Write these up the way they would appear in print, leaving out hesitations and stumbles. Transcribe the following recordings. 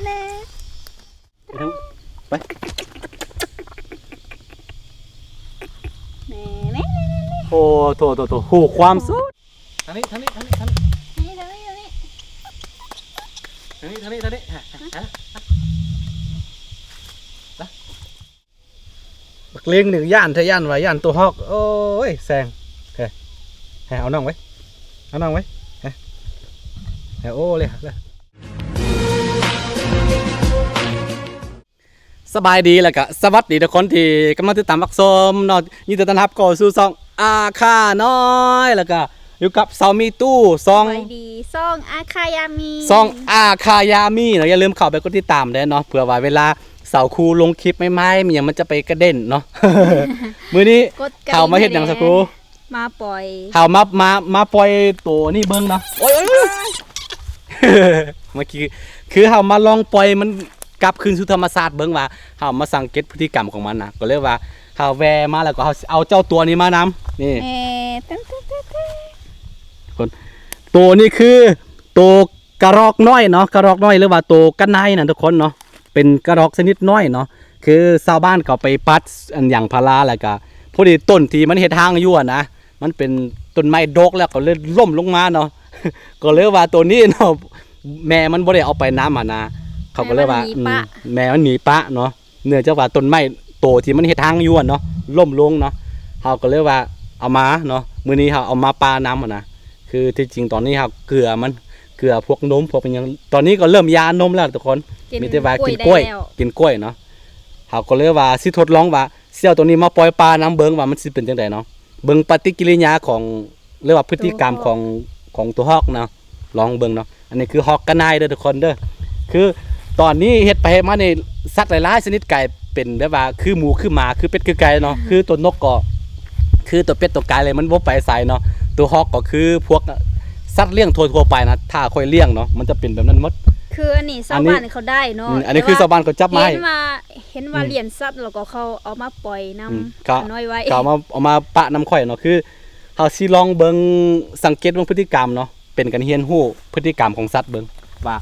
แน่ไปแน่แน่โอ้โถหูความสุดทางนี้นี่ทางนี้บักเลี้ยงหนึ่งย่านทะย่านไว้ย่านตัวฮอกโอ้ยแซงเฮ้เอาน้องไว้เฮ้โอ้เลยสบายดีแล้วก็สวัสดีทุกคนที่กำลังติดตามรับชมเนาะยินดีต้อนรับเข้าสู่ช่องอาคาน้อยแล้วก็อยู่กับเซามีตู้ซองดีซองอาคายามีซองอาคายามีเนาะอย่าลืมเข้าไปกดติดตามด้วยเนาะเผื่อว่าเวลาเสาคูลงคลิปไม่ๆมันจะไปกระเด็นเนาะ มื้อนี้เขามาเฮ็ดหยังสักครูมาปล่อยเขามาปล่อยตัวนี่เบิ่งเนาะโอ้ยเมื่อกี้คือเขามาลองปล่อยมันกลับคืนสู่ธรรมชาติเบิ่งว่าเขามาสังเกตพฤติกรรมของมันนะก็เลยว่าเขาแวมาแล้วก็เขาเอาเจ้าตัวนี้มานำนี่คนตัวนี้คือตัวกระรอกน้อยเนาะกระรอกน้อยหรือว่าตัวกันไนน่ะทุกคนเนาะเป็นกระรอกชนิดน้อยเนาะคือชาวบ้านเขาไปปัดอันอย่างพาราแล้วก็พอดีต้นที่มันเฮ็ดทางอยู่นะมันเป็นต้นไม้ดกแล้วก็เลยล่มลงมาเนาะก็เลยว่าตัวนี้เนาะแม่มันบ่ได้เอาไปน้ำนะเขาก็เลยว่าแม่มันหนีปะเนาะเนื่องจากว่าต้นไม้โตที่มันเฮ็ดทางอยู่เนาะล่มลงเนาะเขาก็เลยว่าเอามาเนาะมื้อนี้เขาเอามาปาน้ำนะคือที่จริงตอนนี้เขาเกลือพวกนมพวกเป็นยังตอนนี้ก็เริ่มยานมแล้วทุกคนมีแต่ว่ากินกล้วยเนาะเขาก็เลยว่าสิทดลองว่าเสี่ยวตัวนี้มาปล่อยปลาน้ำเบิ่งว่ามันสิเป็นจังไดเนาะเบิ่งปฏิกิริยาของเรียกว่าพฤติกรรมของตัวฮอกเนาะลองเบิ่งเนาะอันนี้คือฮอกกระนายเด้อทุกคนเด้อคือตอนนี้เฮ็ดไปมาในสัตว์หลายๆชนิดไก่เป็นแบบว่าคือหมูคือหมาคือเป็ดคือไก่เนาะคือตัวนกก็คือตัวเป็ดตัวไก่เลยมันบ่ไปใส่เนาะตัวฮอกก็คือพวกสัตว์เลี้ยงทั่วไปนะถ้าค่อยเลี้ยงเนาะมันจะเป็นแบบนั้นหมดคืออันนี้ชาวบ้านเขาได้เนาะอันนี้คือชาวบ้านเขาจับมาเห็นว่าเลี้ยงสัตว์แล้วก็เขาเอามาปล่อยน้ำน้อยไว้เขาเอามาปะน้ำข่อยเนาะคือเขาสิลองเบิ่งสังเกตเบิ่งพฤติกรรมเนาะเป็นกันเรียนรู้พฤติกรรมของสัตว์เบิ่งว่า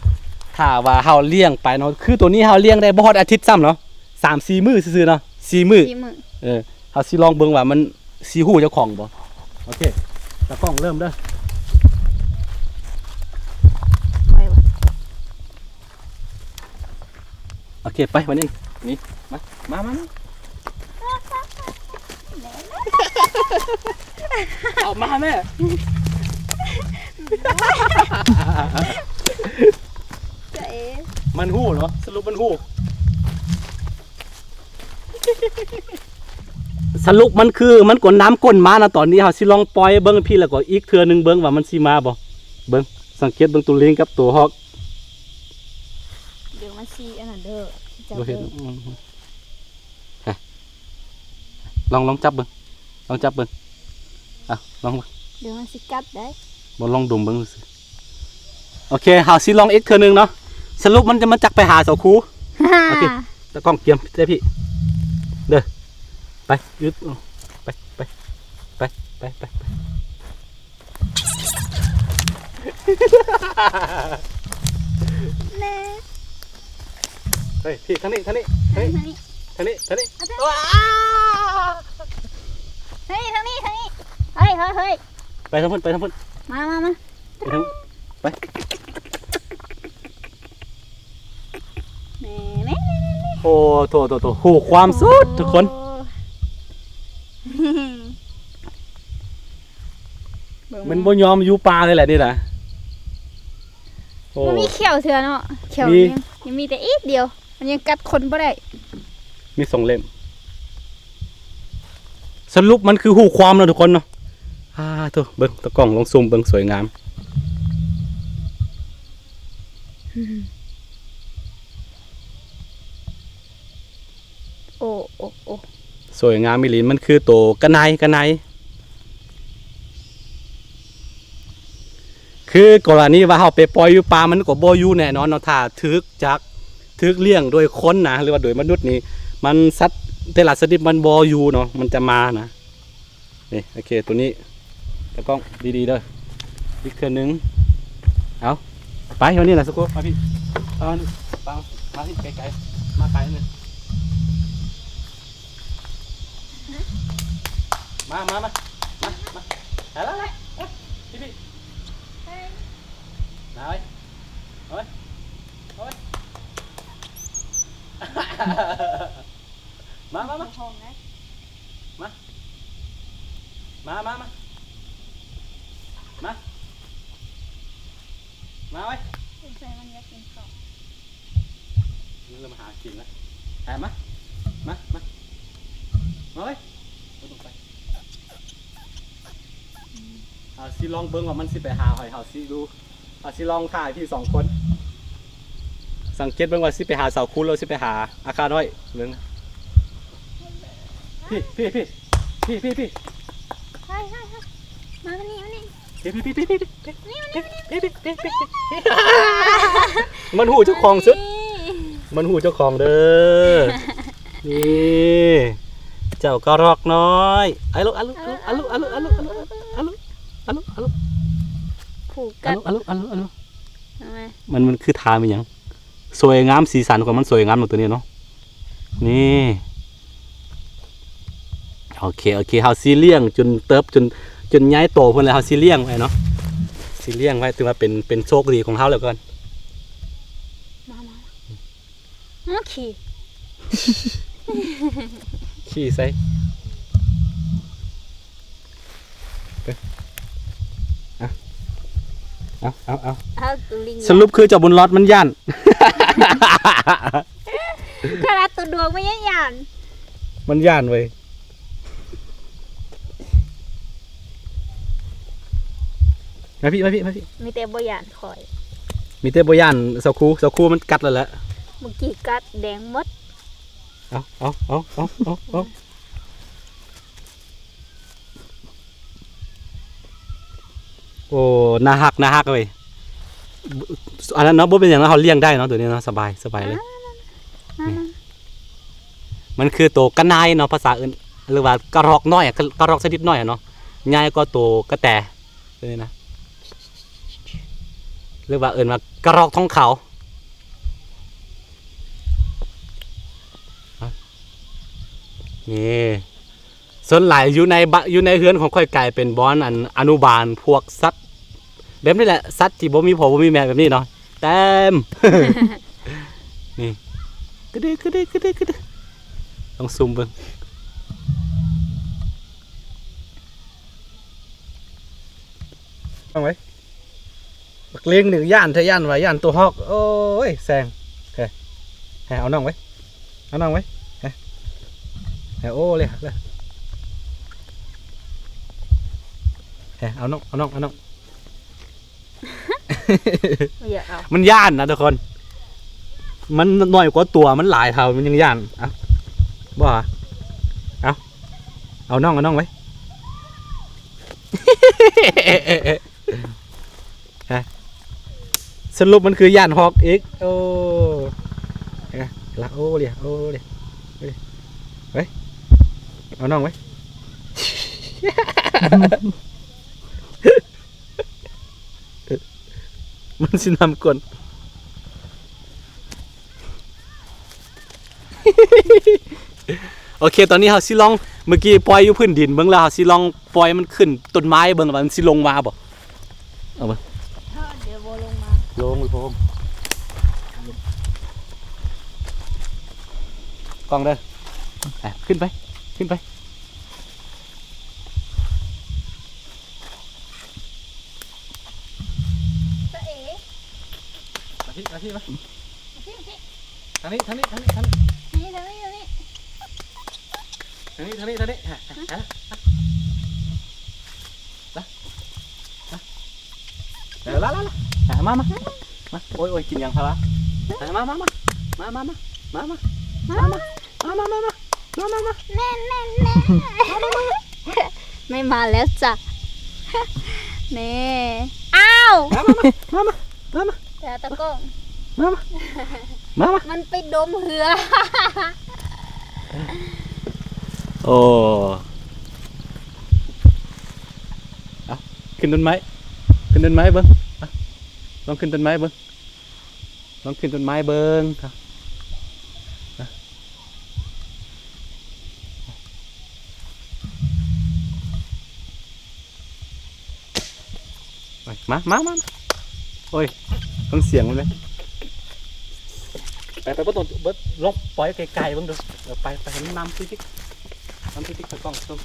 ถ้าว่าเฮาเลี้ยงไปเนาะคือตัวนี้เฮาเลี้ยงได้บ่ฮอดอาทิตย์ซ้ำเนาะ 3-4 มื้อซื่อๆเนาะ4 มื้อเฮาสิลองเบิ่งว่ามันสิฮู้เจ้าของบ่โอเคตะกล้องเริ่มเด้อโอเคไปวันนี้นี่มาเอามาแม่มันหู้เหรอสรุปมันหู้สรุปมันคือมันกดน้ำก้นมานะตอนนี้เฮาสิลองปล่อยเบิ่งพี่แล้วก็อีกเทื่อนึงเบิ่งว่ามันสิมาบ่เบิ่งสังเกตเบิ่งตัวลิงกับตัวฮอกเดี๋ยวมันสิอันนั้นเด้อบ่เห็นลองจับเบิ่งลองเดี๋ยวมันสิกัดได้บ่ลองดมเบิ่งซื่อโอเคเฮาสิลองอีกเทื่อนึงเนาะสรุปมันจะมาจักไปหาเสาคูโอเคตะกล้องเกียมเด้พี่เด้อไปยึดไปแน่เฮ้ยพี่ทางนี้ว้าเฮ้ยทางนี้เฮ้ยไปทางพุ่นมาไปโอ้โถหูความสุดทุกคนมันบ่ยอมอยู่ป่าเลยแหละนี่นะมันมีเขียวเถื่อเนาะเขียวยังมีแต่อีกเดียวมันยังกัดคนบ่ได้มี2 เล่มสรุปมันคือหูความเนาะทุกคนเนาะโถเบิ่งตะกล้องลองซูมเบิ่งสวยงามโอ้สวยงามมิลินมันคือโตกระไนคือกรณีว่าเฮาไปปล่อยอยู่ป่ามันก็บ่อยู่แน่นอนเนาะถ้าถึกเลี้ยงโดยคนนะหรือว่าโดยมนุษย์นี่มันสัตว์แต่ละชนิดมันบ่อยู่เนาะมันจะมานะนี่โอเคตัวนี้ตะกล้องดีๆเด้ออีกเครื่องนึงเอา ไปวันนี้แหละสักครู่มาพี่เอาปังมาที่ไกลๆมาไกลนึงมาแล้วพี่มาไว้เอาไว้มามาไว้เรามาหากินแล้วมาไว้ลงไปเอาสิลองเบิ้งว่ามันสิไปหาหอยเห่าสิดูเอาสิลองถ่ายพี่2 คนสังเกตเบิ้งว่าสิไปหาเสาคูนแล้วสิไปหาอาคารน้อยเบิ้งพี่มานี่มันหูเจ้าของสุดมันหูเจ้าของเด้อนี่เจ้ากระรอกน้อยอะลุผูกกัน มันคือทามันยังสวยงามสีสันของมันสวยงามหมดตัวนี้เนาะนี่โอเคเฮาซีเลี้ยงจนเติบจนย้ายโตเพิ่นแล้วเฮาซีเลี้ยงไว้เนาะซีเลี้ยงไว้ถือว่าเป็นโชคดีของเฮาแล้วก่อนมาขี่ใส่เอาสรุปคือเจ้าบุญรอดมันย่านขนาดตัวดวงไม่ย่านมันย่านเว้ยมาพี่มีแต่บ่ย่านคอยมีแต่บ่ย่านเสาคูมันกัดแล้วแหละเมื่อกี้กัดแดงมดเอาโอ้น่าฮักเลยอันนั้นเนาะบ่เป็นอย่างนั้นเขาเลี้ยงได้เนาะตัวนี้เนาะสบายเลยมันคือตัวกระนายเนาะภาษาอื่นหรือว่ากระรอกน้อยกระรอกชนิดน้อยเนาะง่ายก็ตัวกระแตตัวนี้นะหรือว่าอื่นว่ากระรอกท้องเขานี่ส่วนหลายอยู่ในเฮือนของค่อยกลายเป็นบอนอนุบาลพวกสัตว์แบบนี้แหละสัตว์ที่บ่มีพ่อบ่มีแม่แบบนี้เนาะเต็ม นี่กระเดต้องซูมเบิ่งเอาไว้บักเลี้ยง1ย่านทะย่านไว้ย่านตัวฮอกโอ้ยแซงโอเคเอาน้องไว้โอ้เลยเอาน้องมันย่านนะทุกคนมันน้อยกว่าตัวมันหลายเท่ามันยังย่านบ่เอาน้องไว้สรุปมันคือย่านฮอกอีกโอ้ละโอ้เลยเฮ้ยเอาน้องไว้ มันสินำกลโอเคตอนนี้เราสิลองเมื่อกี้ปล่อยอยู่พื้นดินเบิ่งแล้วเราสิลองปล่อยมันขึ้นต้นไม้เบิ่งว่ามันสิลงมาบ่เอาบ่เดี๋ยวบ่ลงมาลงพร้อมกล้องเด้อขึ้นไปมาที่ทางนี้มาโอ้ยกินยังพะละมาแน่ไม่มาแล้วจ้ะเน่อ้าวมาแต่ตะก้งมามันไปดมเหือโอ้ขึ้นต้นไม้เบิ้ง ลองขึ้นต้นไม้เบิ้งลองขึ้นต้นไม้เบิ้งครับมาโอ้ยฟังเสียงมันเลยไปเบิ้งต้นเบิ้งลองปล่อยไกลๆเบิ้งดูไปเห็นน้ำติ๊กตะกล้องตรง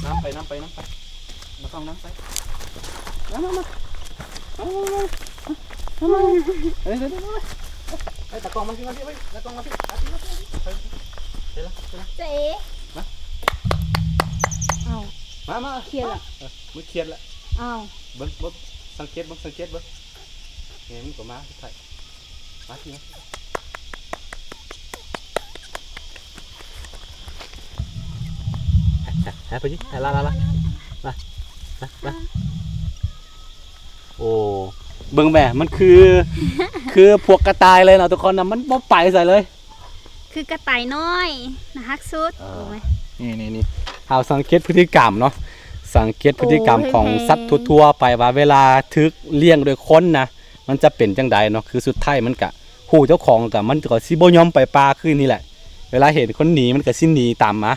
น้ำไปมากล้องน้ำไปมาเฮ้ยไอ้ตะกล้องมาสิไว้ตะกล้องมาสิเดี๋ยวละเจ๊มาเครียดละมึงเครียดละเบิ้งสังเกตเบิ้งเฮ้ยมึงก็มาสิมาสิไปดิลาโอ้เบิ่งแม่มันคือพวกกระต่ายเลยเนาะทุกคนนะมันบ่ไปใส่เลยคือกระต่ายน้อยนะฮักสุดถูกไหมนี่เอาสังเกตพฤติกรรมเนาะสังเกตพฤติกรรมของสัตว์ทั่วๆไปว่าเวลาทึกเลี้ยงโดยคนนะมันจะเป็นจังใดเนาะคือสุดท้ายมันกะฮู้เจ้าของกะมันก็สิบ่ยอมไปปลาคืนนี่แหละเวลาเห็นคนหนีมันก็สิหนีตามมา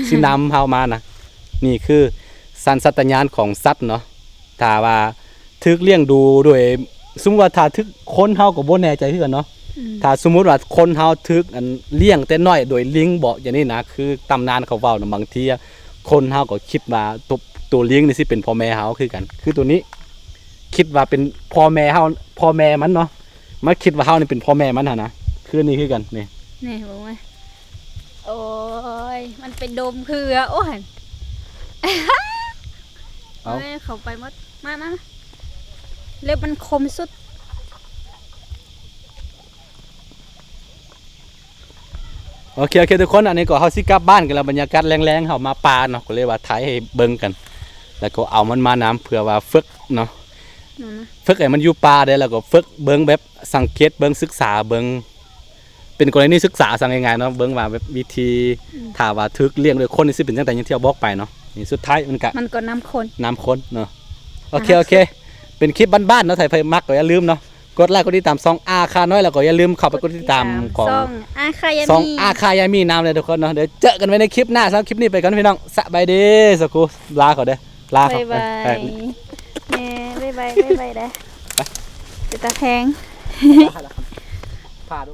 สินำเฮามานะนี่คือสัญชาตญาณของสัตว์เนาะถ้าว่าทึกเลี้ยงดูโดยสมมุติว่าถ้าทึกคนเฮาก็บ่แน่ใจคือกันเนาะถ้าสมมุติว่าคนเฮาทึกอันเลี้ยงแต่น้อยโดยลิงบอกอย่างนี้นะคือตำนานเขาเว้านะบางทีคนเฮาก็คิดว่าตัวเลี้ยงนี่สิเป็นพ่อแม่เฮาคือกันคือตัวนี้คิดว่าเป็นพ่อแม่เฮาพ่อแม่มันเนาะมันคิดว่าเฮานี่เป็นพ่อแม่มันหั่นนะคือนี่คือกันนี่บอกว่าโอ้ยมันเป็นดมคือโอ้ยเขาไปหมดมาเล็บมันคมสุดโอเคทุกคนอันนี้ก็เฮาสิกลับบ้านกันแล้วบรรยากาศแรงๆเฮามาปลาเนาะก็เลยว่าถ่ายให้เบิ่งกันแล้วก็เอามันมาน้ำเพื่อว่าฝึกเนาะฝึกให้มันอยู่ป่าได้แล้วก็ฝึกเบิ่งแบบสังเกตเบิ่งศึกษาเบิ่งเป็นกรณีศึกษาสั่งง่ายๆเนาะเบิ่งว่าแบบวิธีถ้าว่าทึกเลี้ยงโดยคนนี่สิเป็นจังได๋อย่างที่เราบอกไปเนาะนี่สุดท้ายมันก็น้ำคนเนาะโอเคเป็นคลิปบ้านๆเนาะถ้าใครมักก็อย่าลืมเนาะกดไลค์กดติดตามช่องอาคาน้อยแล้วก็อย่าลืมเข้าไปกดติดตามของช่องอาคายามีน้ำเลยทุกคนเนาะเดี๋ยวเจอกันไว้ในคลิปหน้าสำหรับคลิปนี้ไปกันพี่น้องสบายดีสักครู่ลาเขาเด้อลาเขาบ๊ายบายเด้อไปตะแคงพาดู